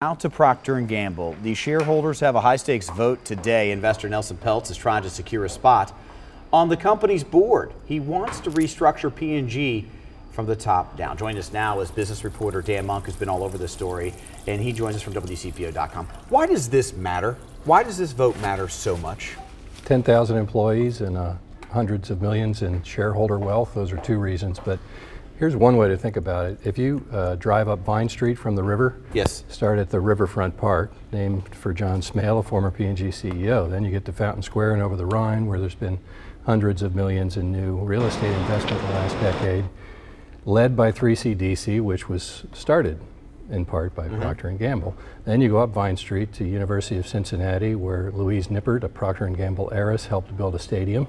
Now to Procter & Gamble. The shareholders have a high-stakes vote today. Investor Nelson Peltz is trying to secure a spot on the company's board. He wants to restructure P&G from the top down. Joining us now is business reporter Dan Monk, who's been all over this story, and he joins us from WCPO.com. Why does this matter? Why does this vote matter so much? 10,000 employees and hundreds of millions in shareholder wealth. Those are two reasons, but here's one way to think about it. If you drive up Vine Street from the river, yes, start at the Riverfront Park, named for John Smale, a former P&G CEO. Then you get to Fountain Square and over the Rhine, where there's been hundreds of millions in new real estate investment in the last decade, led by 3CDC, which was started in part by Procter & Gamble. Then you go up Vine Street to University of Cincinnati, where Louise Nippert, a Procter & Gamble heiress, helped build a stadium.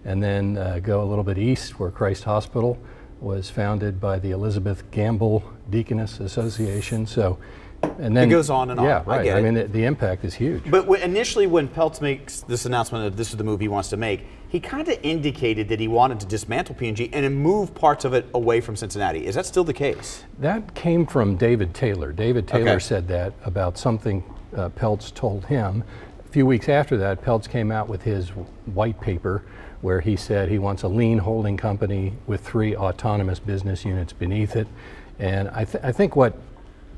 And then go a little bit east, where Christ Hospital was founded by the Elizabeth Gamble Deaconess Association. So, and then it goes on and on. Yeah, right. I mean, the impact is huge. But initially, when Peltz makes this announcement that this is the move he wants to make, he kind of indicated that he wanted to dismantle P&G and move parts of it away from Cincinnati. Is that still the case? That came from David Taylor. David Taylor said that about something Peltz told him. A few weeks after that, Peltz came out with his white paper, where he said he wants a lean holding company with 3 autonomous business units beneath it. And I think what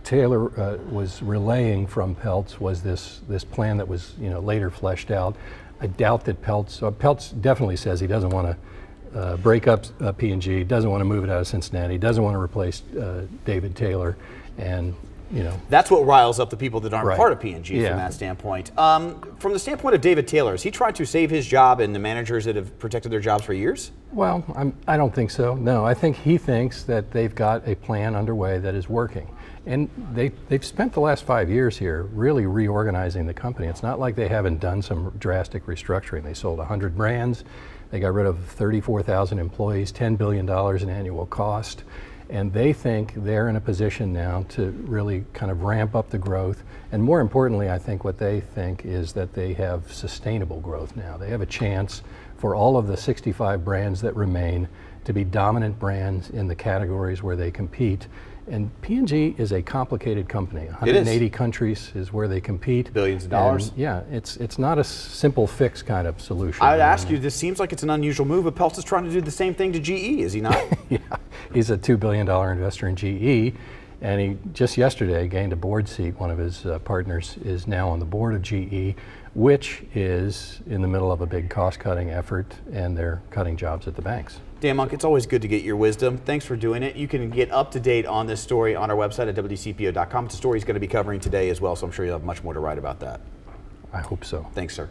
Taylor was relaying from Peltz was this plan that was later fleshed out. I doubt that Peltz definitely says he doesn't want to break up P&G, doesn't want to move it out of Cincinnati, doesn't want to replace David Taylor, and that's what riles up the people that aren't part of P&G from that standpoint. From the standpoint of David Taylor, is he trying to save his job and the managers that have protected their jobs for years? Well, I don't think so. No, I think he thinks that they've got a plan underway that is working. And they've spent the last 5 years here really reorganizing the company. It's not like they haven't done some drastic restructuring. They sold 100 brands. They got rid of 34,000 employees, $10 billion in annual cost. And they think they're in a position now to really kind of ramp up the growth. And more importantly, I think what they think is that they have sustainable growth now. They have a chance for all of the 65 brands that remain to be dominant brands in the categories where they compete. And P&G is a complicated company. 180 countries is where they compete. Billions of dollars. And yeah, it's not a simple fix kind of solution. I would ask you, this seems like it's an unusual move, but Peltz is trying to do the same thing to GE, is he not? Yeah, he's a $2 billion investor in GE, and he just yesterday gained a board seat. One of his partners is now on the board of GE, which is in the middle of a big cost-cutting effort, and they're cutting jobs at the banks. Dan Monk, it's always good to get your wisdom. Thanks for doing it. You can get up to date on this story on our website at WCPO.com. It's a story he's going to be covering today as well, so I'm sure you'll have much more to write about that. I hope so. Thanks, sir.